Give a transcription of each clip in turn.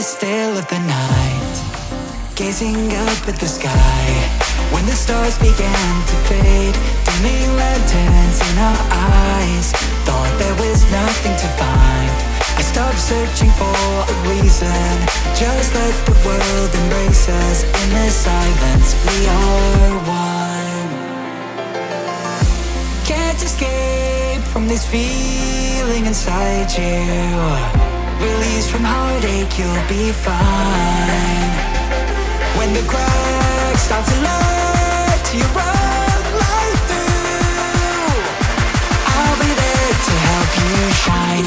still of the night, gazing up at the sky, when the stars began to fade, dimming lanterns in our eyes, thought there was nothing to find. I stopped searching for a reason, just let the world embrace us. In the silence we are one. Can't escape from this feeling inside you. Release from heartache, you'll be fine. When the cracks start to let you run right through, I'll be there to help you shine.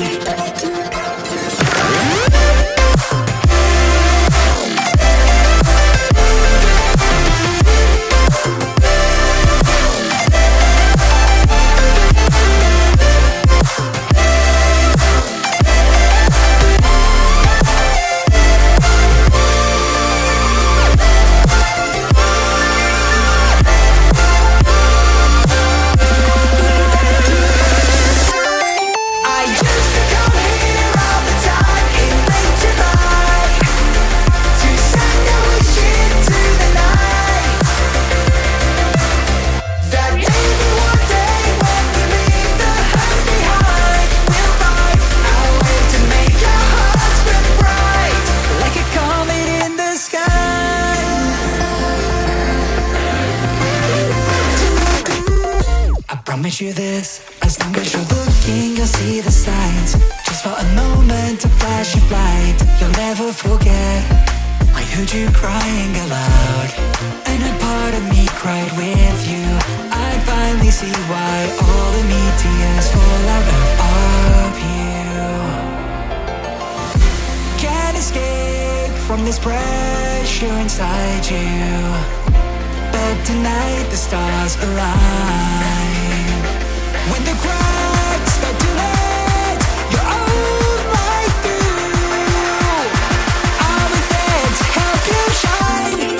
Promise you this, as long as you're looking, you'll see the signs. Just for a moment, a flash of light, you'll never forget. I heard you crying aloud, and a part of me cried with you. I finally see why all the meteors fall out of you. Can't escape from this pressure inside you, but tonight the stars align. When the cracks start to let your own light through, I'll be there to help you shine.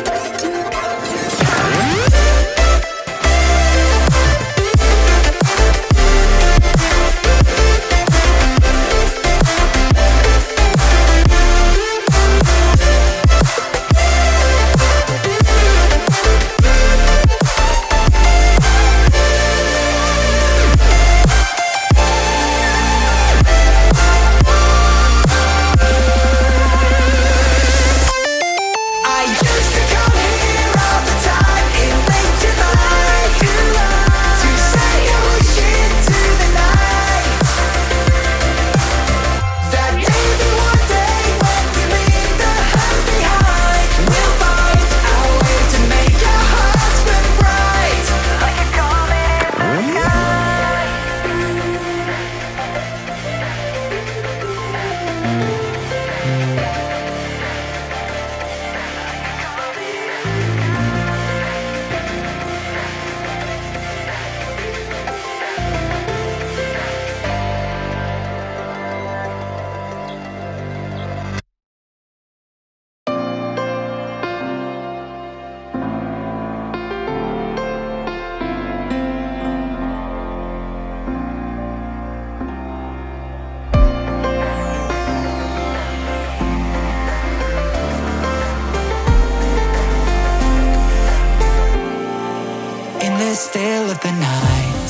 Still of the night,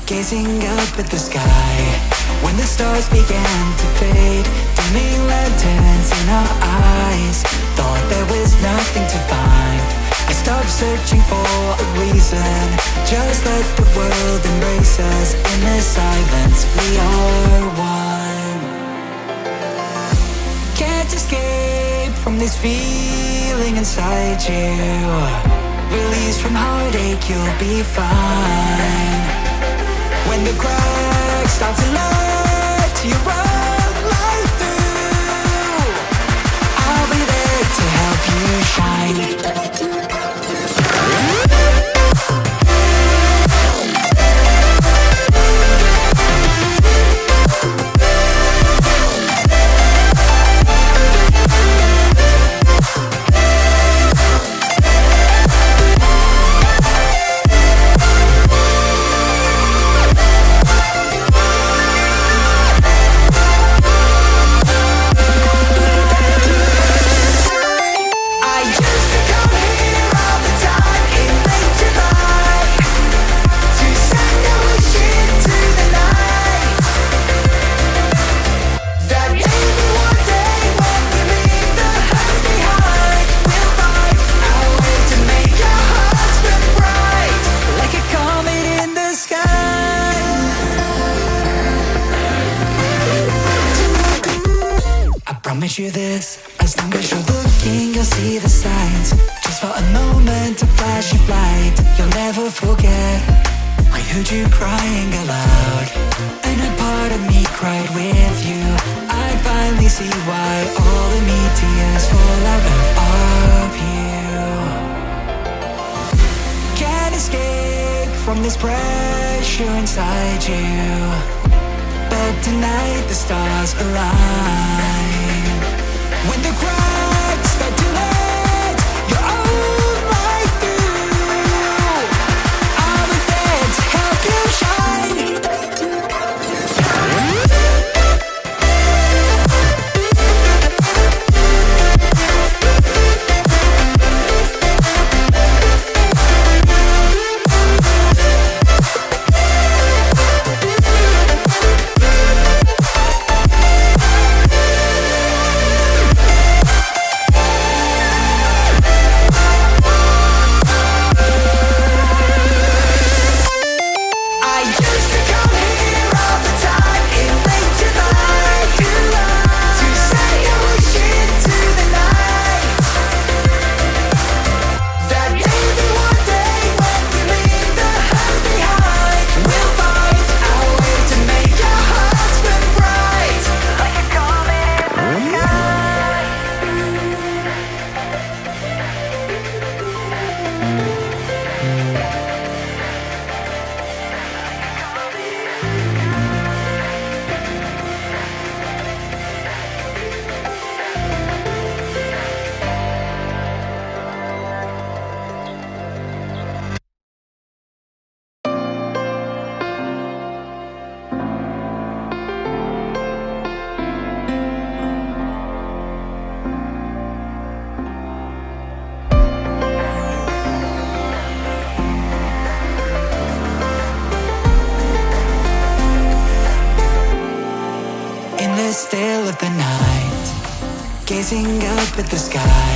gazing up at the sky, when the stars began to fade, dimming lanterns in our eyes, thought there was nothing to find. I stopped searching for a reason, just let the world embrace us. In the silence we are one. Can't escape from this feeling inside you. Release from heartache, you'll be fine. When the cracks start to let you run right through, I'll be there to help you shine. promise you this, as long as you're looking, you'll see the signs. Just for a moment, a flash of light, you'll never forget. I heard you crying aloud, and a part of me cried with you. I finally see why all the meteors fall out of you. Can't escape from this pressure inside you, but tonight the stars align. When the cracks start to let your own light through, I'll be there to help you shine. Still of the night, gazing up at the sky,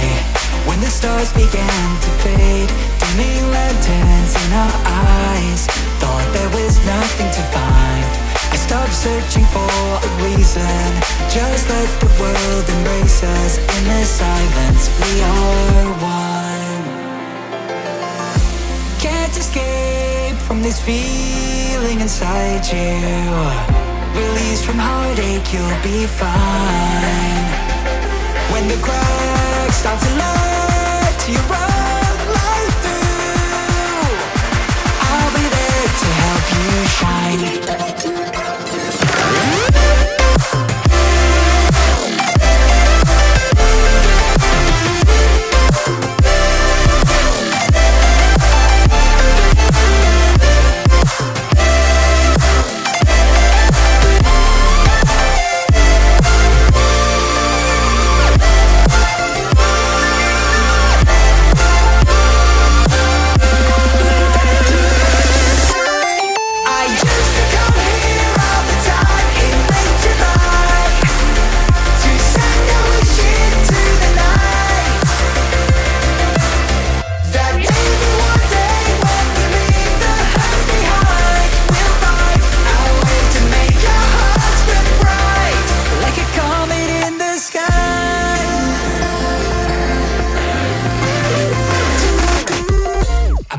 when the stars began to fade, dimming lanterns in our eyes. Thought there was nothing to find. I stopped searching for a reason. Just let the world embrace us. In the silence, we are one. Can't escape from this feeling inside you. Released from heartache, you'll be fine. When the cracks start to let your own light through, I'll be there to help you shine.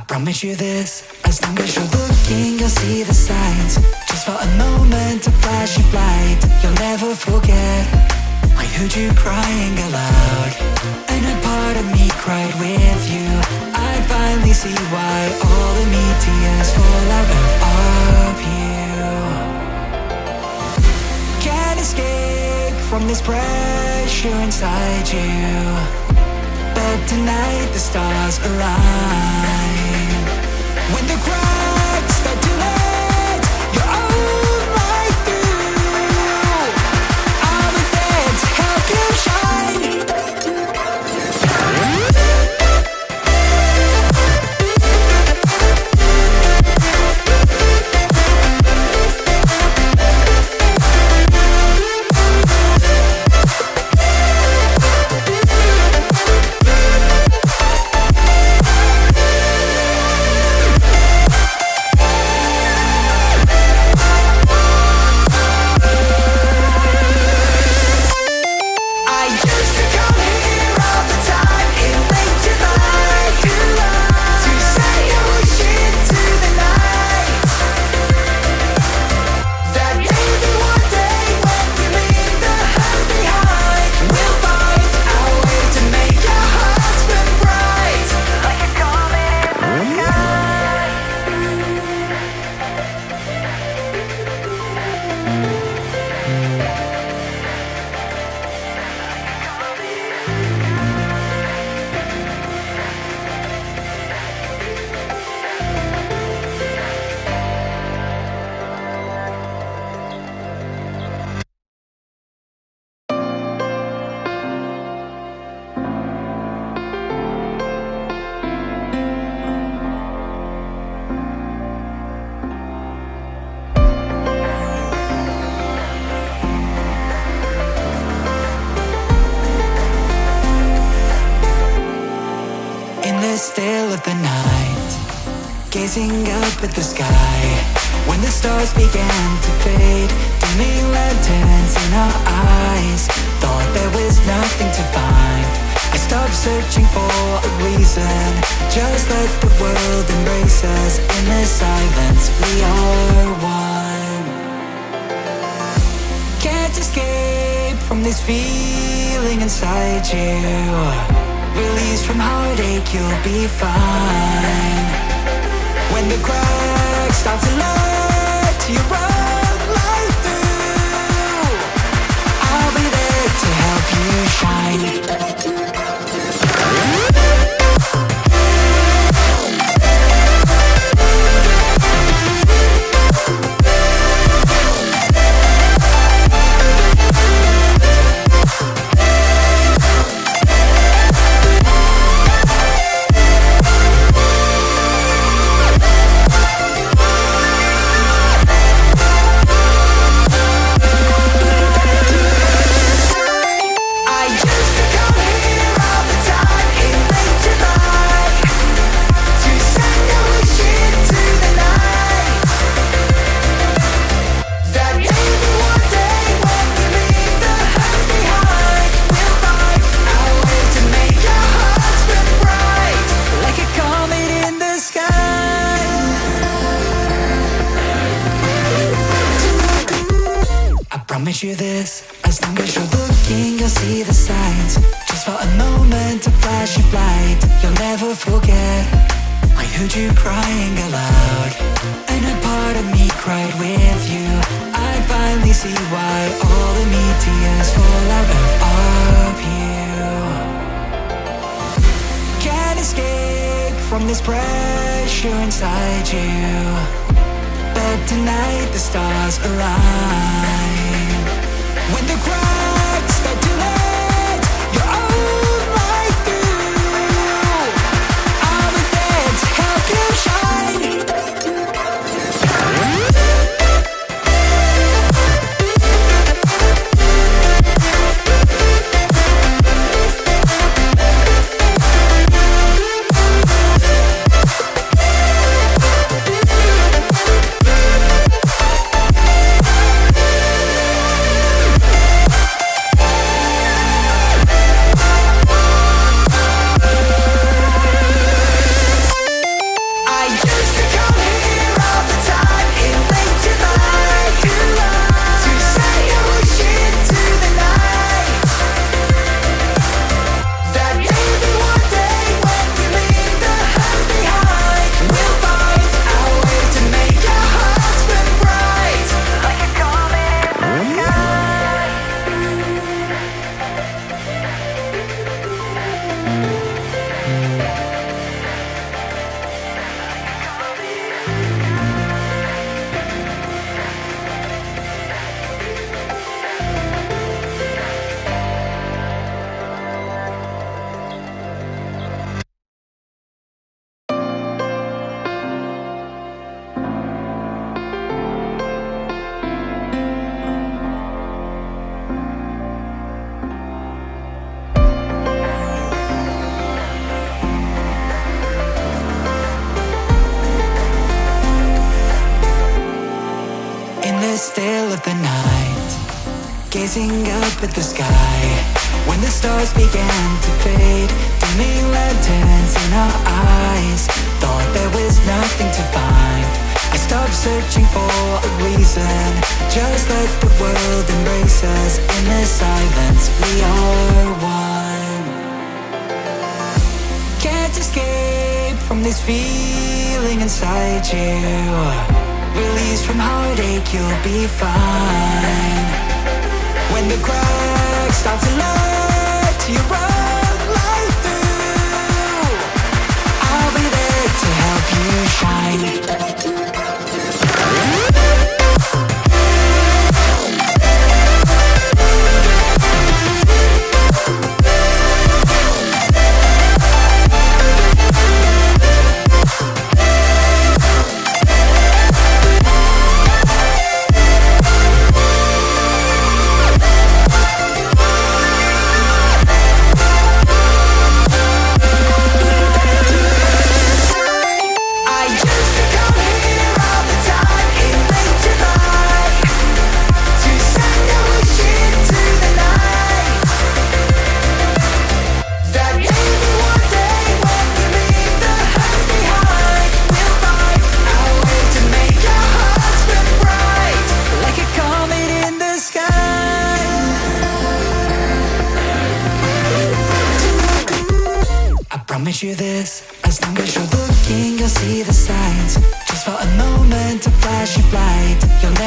Promise you this, as long as you're looking, you'll see the signs. Just for a moment, a flash of light, you'll never forget. I heard you crying aloud, and a part of me cried with you. I finally see why all the meteors fall out of you. Can't escape from this pressure inside you, but tonight the stars align. When the cracks start to let your own light through, I'll be there to help you shine. the night, gazing up at the sky. When the stars began to fade, dimming lanterns in our eyes. Thought there was nothing to find. I stopped searching for a reason. Just let the world embrace us. In the silence, we are one. Can't escape from this feeling inside you. Release from heartache, you'll be fine. When the cracks start to let you run right through, I'll be there to help you shine. Promise you this, as long as you're looking, you'll see the signs. Just for a moment, a flash of light, you'll never forget. I heard you crying aloud, and a part of me cried with you. I finally see why all the meteors fall out of you. Can't escape from this pressure inside you, but tonight the stars align. When the cracks start to let your own light through, I'll be there to help you shine. Still of the night, gazing up at the sky. When the stars began to fade, dimming lanterns in our eyes. Thought there was nothing to find. I stopped searching for a reason. Just let the world embrace us. In the silence, we are one. Can't escape from this feeling inside you. Release from heartache, you'll be fine. When the cracks start to let you run right through, I'll be there to help you shine. Promise you this, as long as you're looking, you'll see the signs. Just for a moment, a flash of light. You'll